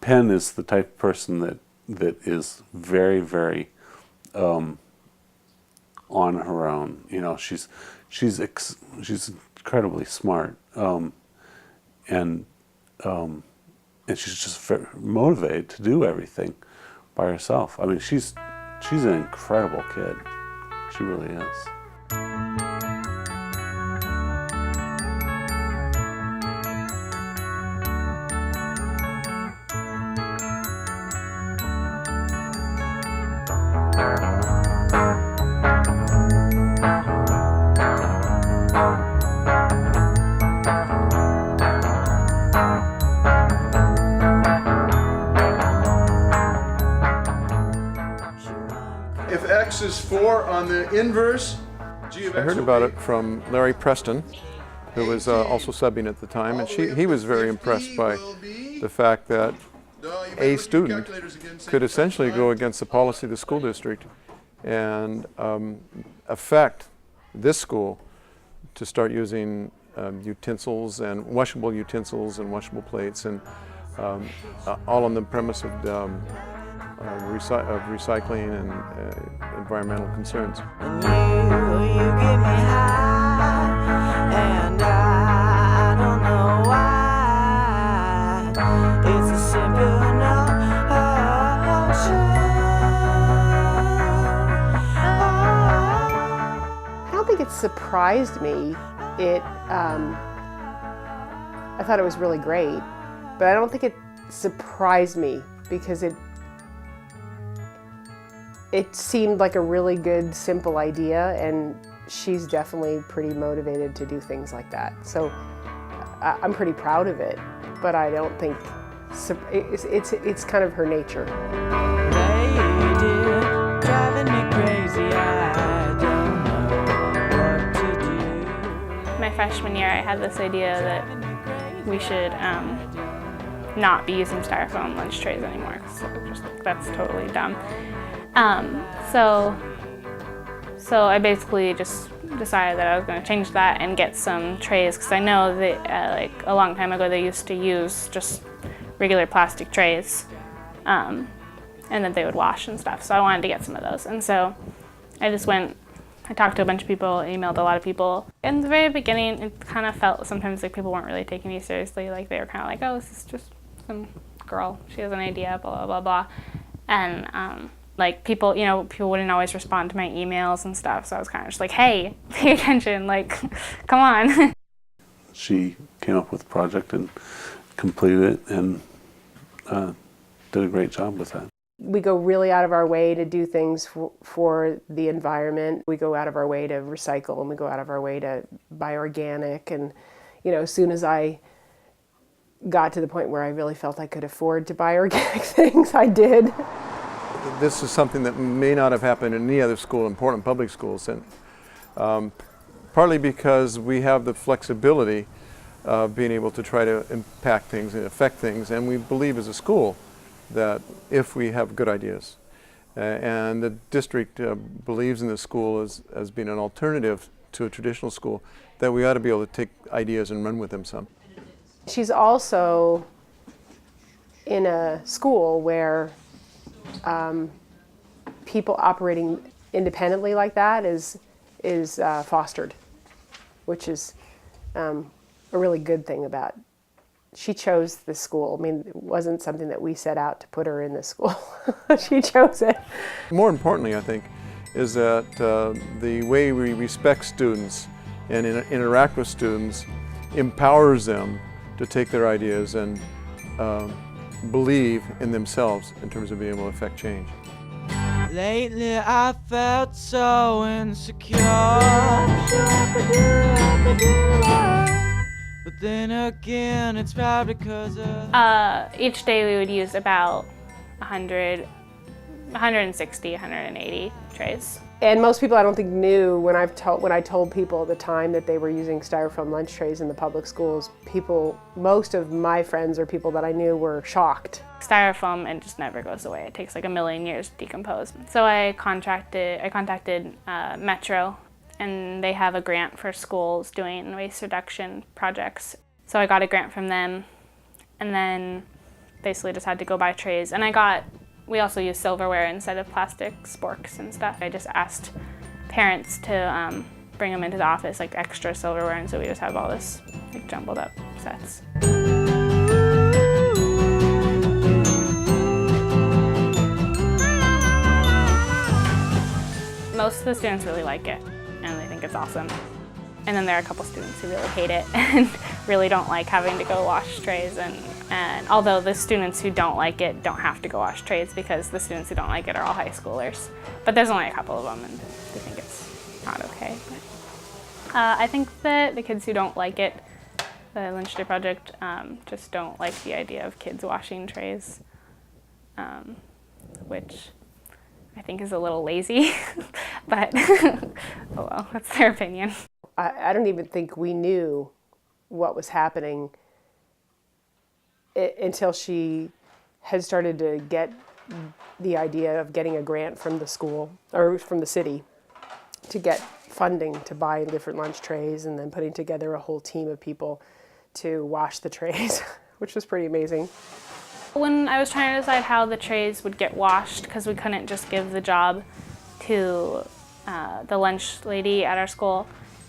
Penn is the type of person that is very, very on her own. You know, she's incredibly smart, and she's just very motivated to do everything by herself. I mean, she's an incredible kid. She really is. If x is 4 on the inverse, g of x. I heard about it from Larry Preston, who was also subbing at the time, and he was very impressed by the fact that a student could essentially go against the policy of the school district and affect this school to start using utensils and washable plates, and all on the premise of recycling and environmental concerns. And you get me high, and I don't know why. It's a simple notion. I don't think it surprised me. I thought it was really great, but I don't think it surprised me because it seemed like a really good, simple idea, and she's definitely pretty motivated to do things like that. So I'm pretty proud of it, but I don't think it's kind of her nature. Lady, driving me crazy, I don't know what to do. My freshman year, I had this idea that we should not be using styrofoam lunch trays anymore, because that's totally dumb. So I basically just decided that I was going to change that and get some trays, because I know that like a long time ago they used to use just regular plastic trays, and that they would wash and stuff. So I wanted to get some of those, and so I just went. I talked to a bunch of people, emailed a lot of people. In the very beginning, it kind of felt sometimes like people weren't really taking me seriously. Like they were kind of like, "Oh, this is just some girl. She has an idea, blah blah blah," and like people wouldn't always respond to my emails and stuff, so I was kind of just like, hey, pay attention, like, come on. She came up with a project and completed it and did a great job with that. We go really out of our way to do things for the environment. We go out of our way to recycle, and we go out of our way to buy organic, and as soon as I got to the point where I really felt I could afford to buy organic things, I did. This is something that may not have happened in any other school in Portland Public Schools, and partly because we have the flexibility of being able to try to impact things and affect things, and we believe as a school that if we have good ideas, and the district believes in the school as being an alternative to a traditional school, that we ought to be able to take ideas and run with them some. She's also in a school where people operating independently like that is fostered, which is a really good thing about. She chose this school. I mean, it wasn't something that we set out to put her in this school. She chose it. More importantly, I think, is that the way we respect students and interact with students empowers them to take their ideas and believe in themselves in terms of being able to affect change. Lately I felt so insecure, but then again it's probably because of... Each day we would use about 160, 180 trays. And most people I don't think knew when I told people at the time that they were using styrofoam lunch trays in the public schools, most of my friends or people that I knew were shocked. Styrofoam, it just never goes away. It takes like a million years to decompose. So I contacted Metro, and they have a grant for schools doing waste reduction projects. So I got a grant from them, and then basically just had to go buy trays. And we also use silverware instead of plastic sporks and stuff. I just asked parents to bring them into the office, like extra silverware, and so we just have all this like jumbled up sets. Most of the students really like it, and they think it's awesome. And then there are a couple students who really hate it and really don't like having to go wash trays. And although the students who don't like it don't have to go wash trays, because the students who don't like it are all high schoolers. But there's only a couple of them, and they think it's not okay. But I think that the kids who don't like it, the Lunch Day Project, just don't like the idea of kids washing trays, which I think is a little lazy, but oh well, that's their opinion. I don't even think we knew what was happening until she had started to get the idea of getting a grant from the school, or from the city, to get funding to buy different lunch trays, and then putting together a whole team of people to wash the trays, which was pretty amazing. When I was trying to decide how the trays would get washed, because we couldn't just give the job to the lunch lady at our school,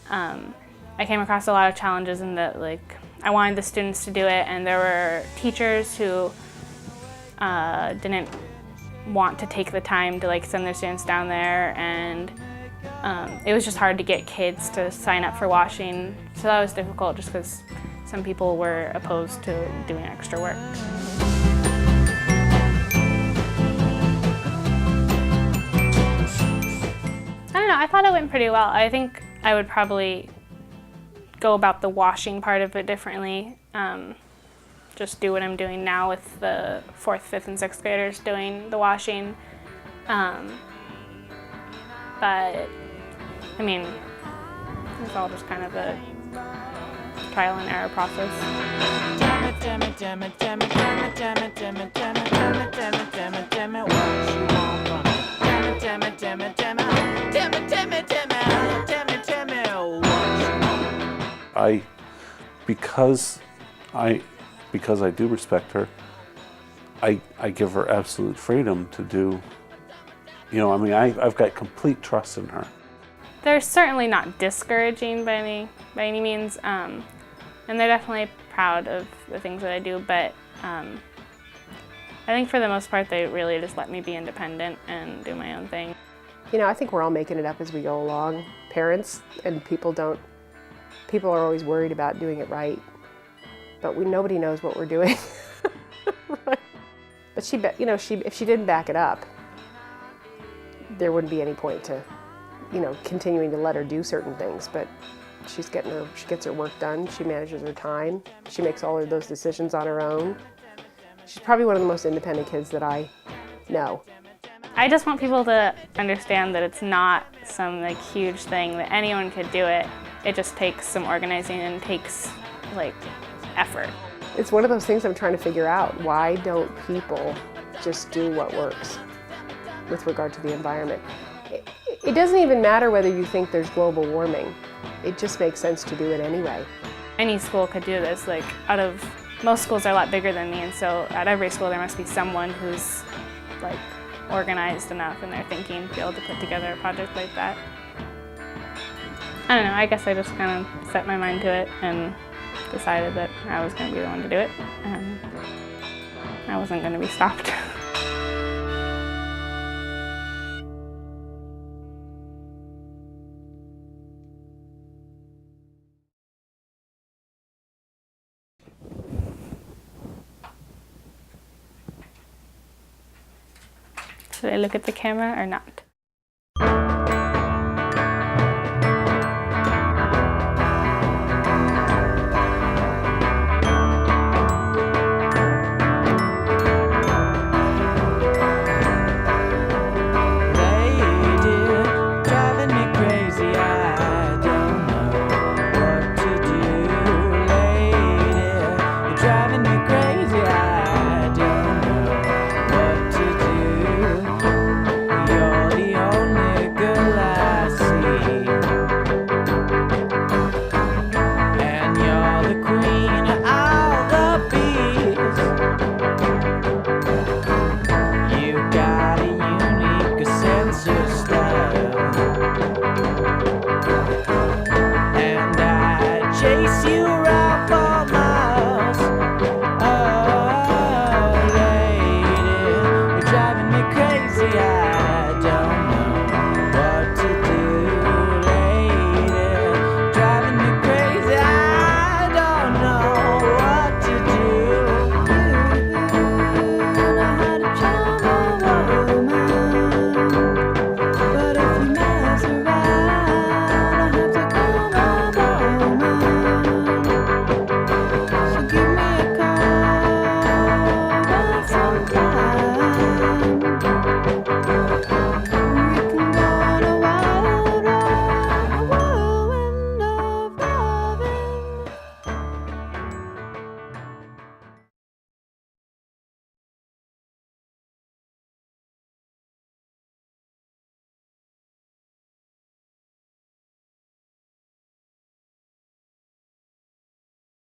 I came across a lot of challenges in that, like, I wanted the students to do it, and there were teachers who didn't want to take the time to like send their students down there, and it was just hard to get kids to sign up for washing. So that was difficult, just because some people were opposed to doing extra work. I don't know, I thought it went pretty well. I think I would probably go about the washing part of it differently. Just do what I'm doing now with the 4th, 5th, and 6th graders doing the washing. But, I mean, it's all just kind of a trial and error process. Damn it, damn it, damn it, damn it, damn it, damn it, damn it, damn it, damn it, damn it, damn it, what you want from me? Damn it, damn it, damn it, damn it, damn it, damn it, damn it, damn it, damn it, what you want? Because I do respect her, I give her absolute freedom to do, you know, I mean, I've got complete trust in her. They're certainly not discouraging by any means, and they're definitely proud of the things that I do, but I think for the most part they really just let me be independent and do my own thing. You know, I think we're all making it up as we go along. Parents and people are always worried about doing it right, but nobody knows what we're doing. Right. But if she didn't back it up, there wouldn't be any point to, continuing to let her do certain things. But she gets her work done. She manages her time. She makes all of those decisions on her own. She's probably one of the most independent kids that I know. I just want people to understand that it's not some like huge thing, that anyone could do it. It just takes some organizing and takes like effort. It's one of those things I'm trying to figure out. Why don't people just do what works with regard to the environment? It doesn't even matter whether you think there's global warming. It just makes sense to do it anyway. Any school could do this. Like, most schools are a lot bigger than me, and so at every school there must be someone who's like organized enough in their thinking to be able to put together a project like that. I don't know, I guess I just kind of set my mind to it and decided that I was going to be the one to do it, and I wasn't going to be stopped. Should I look at the camera or not?